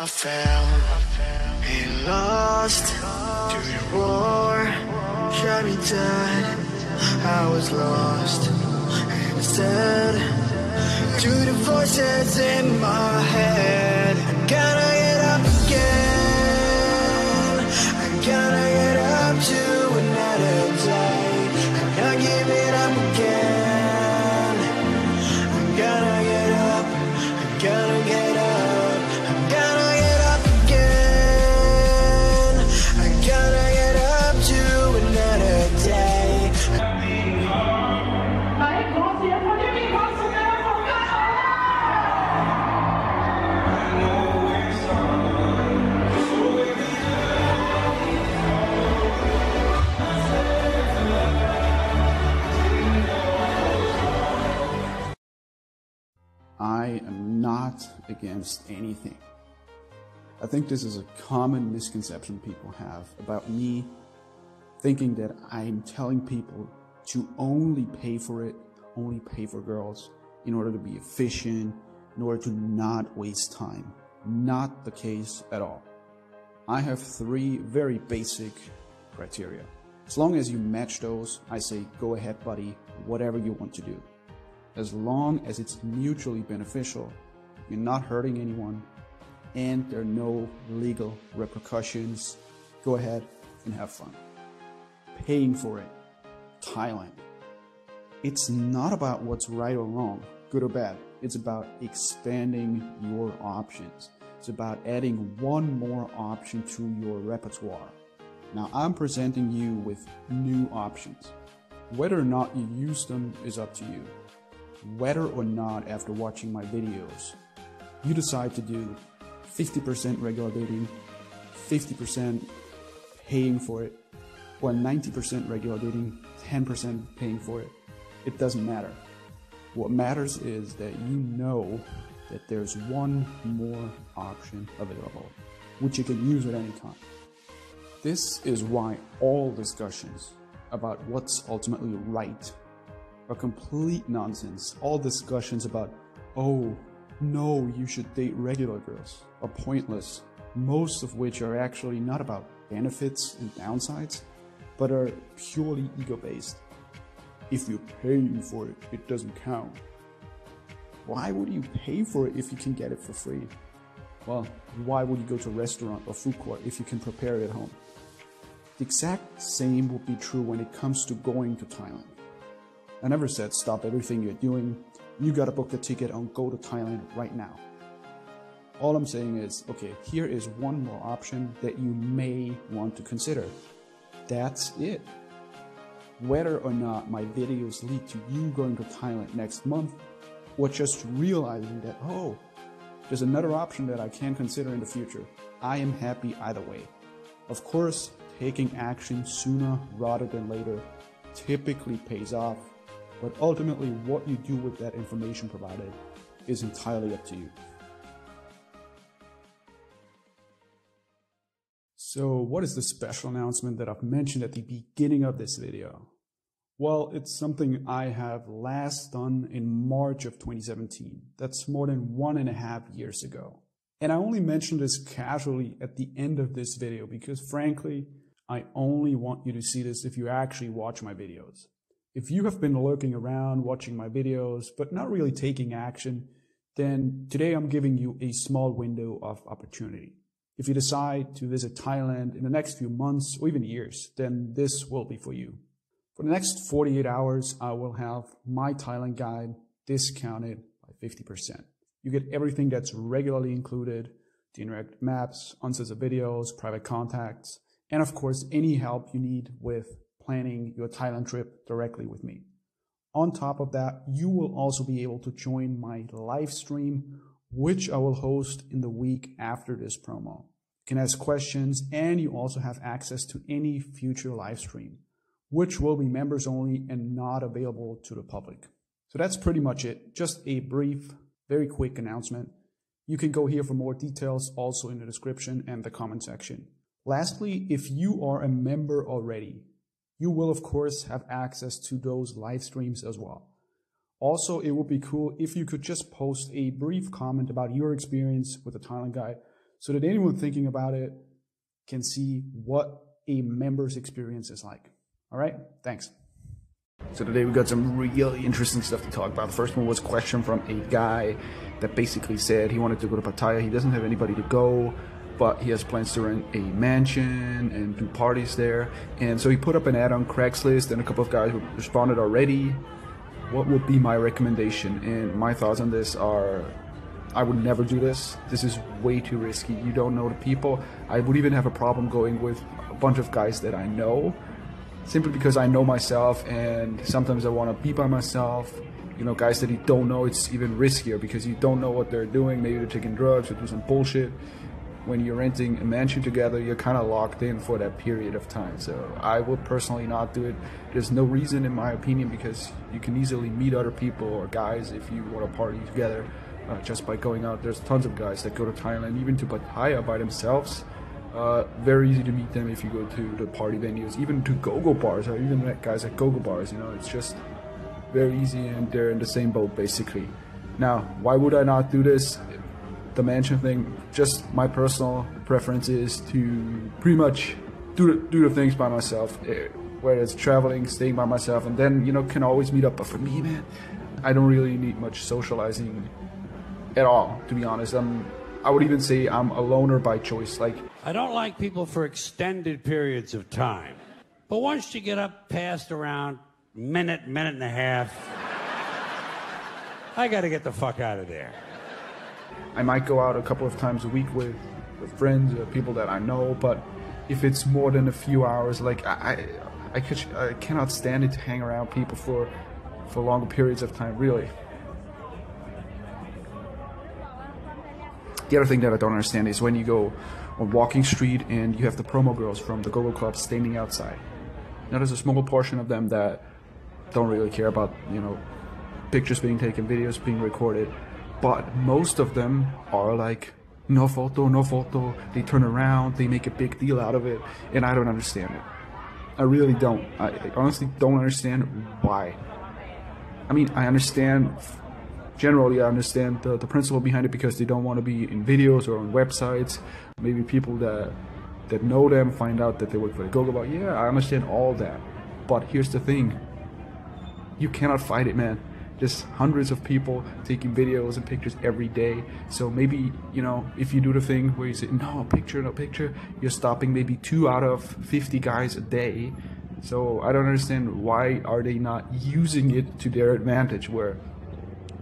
I fell and lost to the war, shot me dead. I was lost and instead to the voices in my head. I gotta get up again. I gotta get up to another day. I'm not giving up again. I gotta get up. I gotta get up. I gotta get up again. I gotta get up to another day. I am not against anything. I think this is a common misconception people have about me, thinking that I'm telling people to only pay for it, only pay for girls, in order to be efficient, in order to not waste time. Not the case at all. I have 3 very basic criteria. As long as you match those, I say go ahead buddy, whatever you want to do. As long as it's mutually beneficial, you're not hurting anyone, and there are no legal repercussions, go ahead and have fun. Paying for it, Thailand. It's not about what's right or wrong, good or bad. It's about expanding your options. It's about adding one more option to your repertoire. Now I'm presenting you with new options. Whether or not you use them is up to you. Whether or not after watching my videos, you decide to do 50% regular dating, 50% paying for it, or 90% regular dating, 10% paying for it, it doesn't matter. What matters is that you know that there's one more option available, which you can use at any time. This is why all discussions about what's ultimately right are complete nonsense. All discussions about, oh, no, you should date regular girls, are pointless, most of which are actually not about benefits and downsides, but are purely ego-based. If you pay for it, it doesn't count. Why would you pay for it if you can get it for free? Well, why would you go to a restaurant or food court if you can prepare it at home? The exact same would be true when it comes to going to Thailand. I never said stop everything you're doing. You gotta book the ticket and go to Thailand right now. All I'm saying is, okay, here is one more option that you may want to consider. That's it. Whether or not my videos lead to you going to Thailand next month, or just realizing that, oh, there's another option that I can consider in the future, I am happy either way. Of course, taking action sooner rather than later typically pays off, but ultimately what you do with that information provided is entirely up to you. So what is the special announcement that I've mentioned at the beginning of this video? Well, it's something I have last done in March of 2017. That's more than 1.5 years ago. And I only mentioned this casually at the end of this video because frankly, I only want you to see this if you actually watch my videos. If you have been lurking around watching my videos, but not really taking action, then today I'm giving you a small window of opportunity. If you decide to visit Thailand in the next few months or even years, then this will be for you. For the next 48 hours, I will have my Thailand guide discounted by 50%. You get everything that's regularly included, the interactive maps, answers of videos, private contacts, and of course, any help you need with planning your Thailand trip directly with me. On top of that, you will also be able to join my live stream, which I will host in the week after this promo. You can ask questions and you also have access to any future live stream, which will be members only and not available to the public. So that's pretty much it. Just a brief, very quick announcement. You can go here for more details also in the description and the comment section. Lastly, if you are a member already, you will of course have access to those live streams as well. Also, it would be cool if you could just post a brief comment about your experience with the Thailand guide so that anyone thinking about it can see what a member's experience is like. All right, thanks. So today we got some really interesting stuff to talk about. The first one was a question from a guy that basically said he wanted to go to Pattaya. He doesn't have anybody to go, but he has plans to rent a mansion and do parties there. And so he put up an ad on Craigslist, and a couple of guys responded already. What would be my recommendation? And my thoughts on this are, I would never do this. This is way too risky. You don't know the people. I would even have a problem going with a bunch of guys that I know, simply because I know myself, and sometimes I want to be by myself. You know, guys that you don't know, it's even riskier because you don't know what they're doing. Maybe they're taking drugs or doing some bullshit. When you're renting a mansion together, you're kind of locked in for that period of time. So I would personally not do it. There's no reason, in my opinion, because you can easily meet other people or guys if you want to party together just by going out. There's tons of guys that go to Thailand, even to Pattaya by themselves. Very easy to meet them if you go to the party venues, even to go-go bars. I even met guys at go-go bars. You know, it's just very easy, and they're in the same boat basically. Now, why would I not do this? The mansion thing, just my personal preference is to pretty much do the things by myself, whether it's traveling, staying by myself, and then, you know, can always meet up. But for me, man, I don't really need much socializing at all, to be honest. I would even say I'm a loner by choice. Like, I don't like people for extended periods of time, but once you get up past around minute and a half, I got to get the fuck out of there. I might go out a couple of times a week with friends or people that I know, but if it's more than a few hours, like I cannot stand it to hang around people for longer periods of time, really. The other thing that I don't understand is when you go on Walking Street and you have the promo girls from the go-go clubs standing outside. Now there's a small portion of them that don't really care about, you know, pictures being taken, videos being recorded. But most of them are like, no photo, no photo. They turn around, they make a big deal out of it, and I don't understand it. I really don't. I honestly don't understand why. I mean, I understand, generally I understand the principle behind it, because they don't want to be in videos or on websites. Maybe people that know them find out that they work for the go-go bar. Yeah, I understand all that. But here's the thing. You cannot fight it, man. There's hundreds of people taking videos and pictures every day. So maybe, you know, if you do the thing where you say, no picture, you're stopping maybe 2 out of 50 guys a day. So I don't understand, why are they not using it to their advantage, where,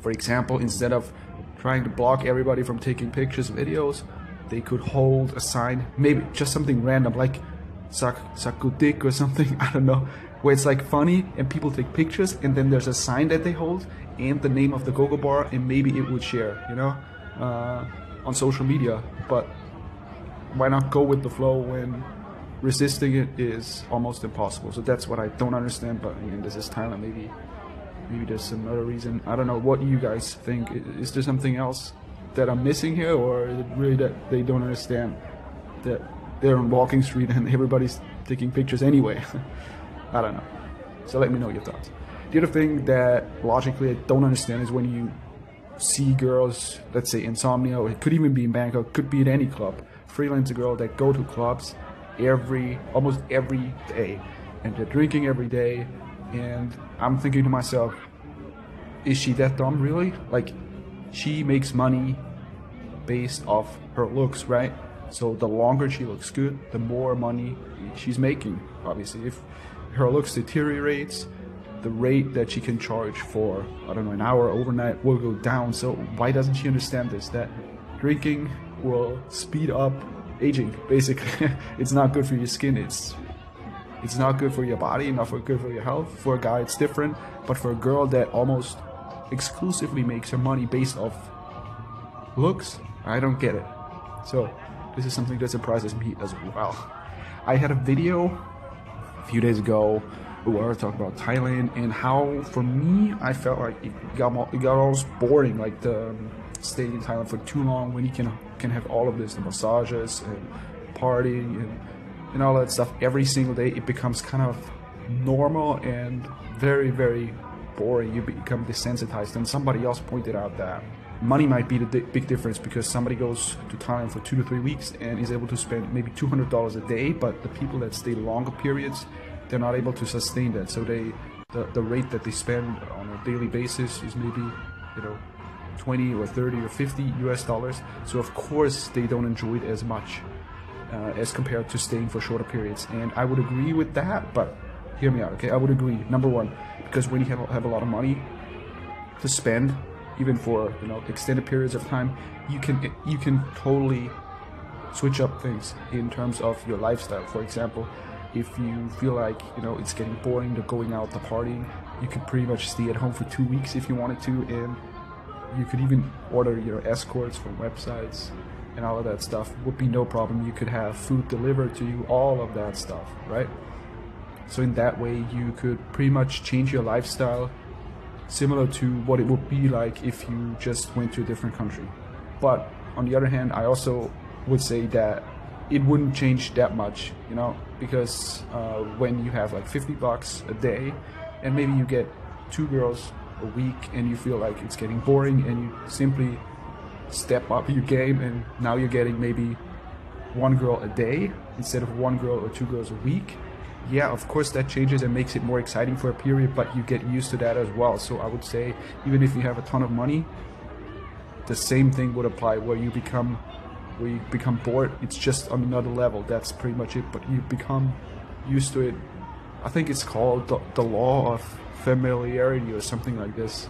for example, instead of trying to block everybody from taking pictures, videos, they could hold a sign, maybe just something random, like Sakutik or something, I don't know, where it's like funny and people take pictures, and then there's a sign that they hold and the name of the go-go bar, and maybe it would share, you know, on social media. But why not go with the flow when resisting it is almost impossible? So that's what I don't understand. But I mean, this is Thailand. Maybe there's another reason. I don't know. What do you guys think? Is there something else that I'm missing here, or is it really that they don't understand that they're on Walking Street and everybody's taking pictures anyway? I don't know. So let me know your thoughts. The other thing that logically I don't understand is when you see girls, let's say Insomnia, or it could even be in Bangkok, could be at any club, freelance girl that go to clubs almost every day, and they're drinking every day, and I'm thinking to myself, is she that dumb really? Like, she makes money based off her looks, right? So the longer she looks good, the more money she's making. Obviously, if her looks deteriorates, the rate that she can charge for, I don't know, an hour overnight will go down. So why doesn't she understand this? That drinking will speed up aging, basically. It's not good for your skin. It's not good for your body, not good for your health. For a guy, it's different. But for a girl that almost exclusively makes her money based off looks, I don't get it. So this is something that surprises me as well. I had a video a few days ago where I talked about Thailand and how, for me, I felt like it got almost boring, like the staying in Thailand for too long when you can have all of this, the massages and partying and all that stuff every single day. It becomes kind of normal and very, very boring. You become desensitized. And somebody else pointed out that money might be the big difference, because somebody goes to Thailand for 2 to 3 weeks and is able to spend maybe $200 a day, but the people that stay longer periods, they're not able to sustain that. So the rate that they spend on a daily basis is maybe, you know, 20 or 30 or 50 US dollars. So of course they don't enjoy it as much as compared to staying for shorter periods. And I would agree with that, but hear me out, okay? I would agree, number one, because when you have a lot of money to spend, even for, you know, extended periods of time, you can totally switch up things in terms of your lifestyle. For example, if you feel like, you know, it's getting boring to going out to partying, you could pretty much stay at home for 2 weeks if you wanted to, and you could even order, you know, escorts from websites and all of that stuff. Would be no problem. You could have food delivered to you, all of that stuff, right? So in that way, you could pretty much change your lifestyle similar to what it would be like if you just went to a different country. But on the other hand, I also would say that it wouldn't change that much, you know, because when you have like $50 a day and maybe you get 2 girls a week and you feel like it's getting boring, and you simply step up your game and now you're getting maybe 1 girl a day instead of 1 girl or 2 girls a week, yeah, of course that changes and makes it more exciting for a period, but you get used to that as well. So I would say, even if you have a ton of money, the same thing would apply, where you become bored. It's just on another level. That's pretty much it, but you become used to it. I think it's called the law of familiarity or something like this.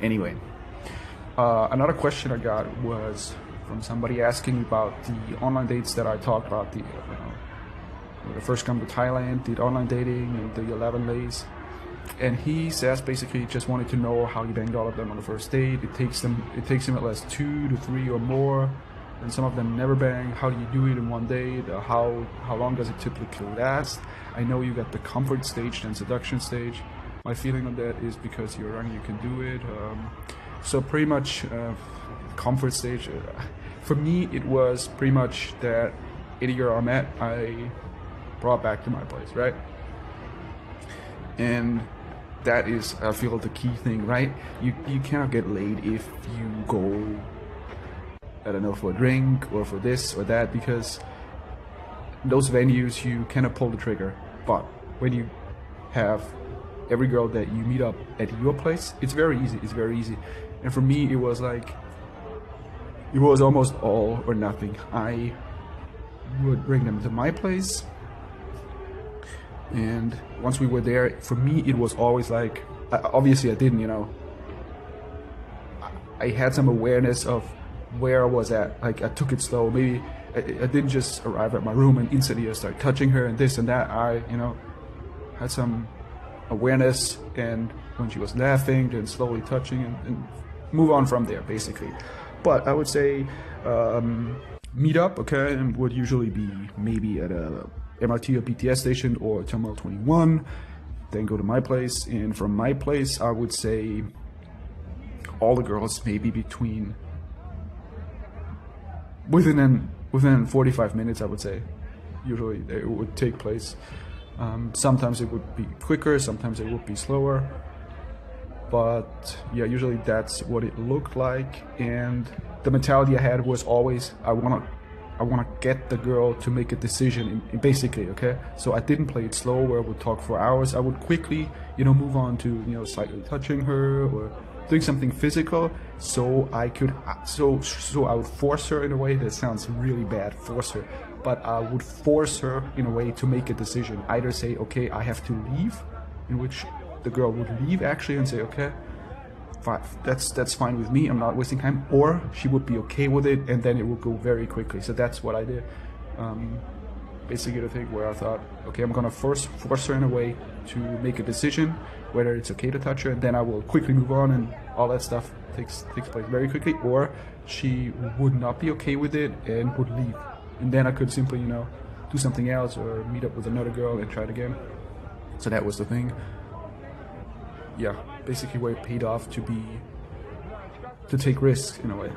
Anyway, another question I got was from somebody asking about the online dates that I talked about, the first come to Thailand, did online dating, and the 11 days. And he says basically just wanted to know how he banged all of them on the first date. It takes him at least 2 to 3 or more, and some of them never bang. How do you do it in one date? How long does it typically last? I know you got the comfort stage and seduction stage. My feeling on that is because you're young, you can do it. So pretty much comfort stage. For me, it was pretty much that any girl I met, I brought back to my place, right? And that is, I feel, the key thing, right? You cannot get laid if you go, I don't know, for a drink or for this or that, because those venues you cannot pull the trigger. But when you have every girl that you meet up at your place, it's very easy. It's very easy. And for me, it was like, it was almost all or nothing. I would bring them to my place, and once we were there, for me it was always like, obviously I didn't, you know, I had some awareness of where I was at. Like, I took it slow. Maybe I didn't just arrive at my room and instantly I start touching her and this and that. I, you know, had some awareness, and when she was laughing, then slowly touching and move on from there, basically. But I would say meet up, okay, and would usually be maybe at a MRT or BTS station or Terminal 21, then go to my place. And from my place, I would say all the girls maybe within 45 minutes, I would say. Usually it would take place. Sometimes it would be quicker, sometimes it would be slower. But yeah, usually that's what it looked like. And the mentality I had was always, I wanna get the girl to make a decision, basically, okay? So I didn't play it slow where I would talk for hours. I would quickly, you know, move on to, you know, slightly touching her or doing something physical, so I could, so I would force her in a way. That sounds really bad, force her, but I would force her in a way to make a decision. Either say, okay, I have to leave, in which the girl would leave actually and say, okay, that's fine with me, I'm not wasting time, or she would be okay with it, and then it would go very quickly. So that's what I did. Basically the thing where I thought, okay, I'm gonna force her in a way to make a decision whether it's okay to touch her, and then I will quickly move on, and all that stuff takes place very quickly. Or she would not be okay with it and would leave, and then I could simply, you know, do something else or meet up with another girl and try it again. So that was the thing. Yeah, basically where it paid off to take risks in a way.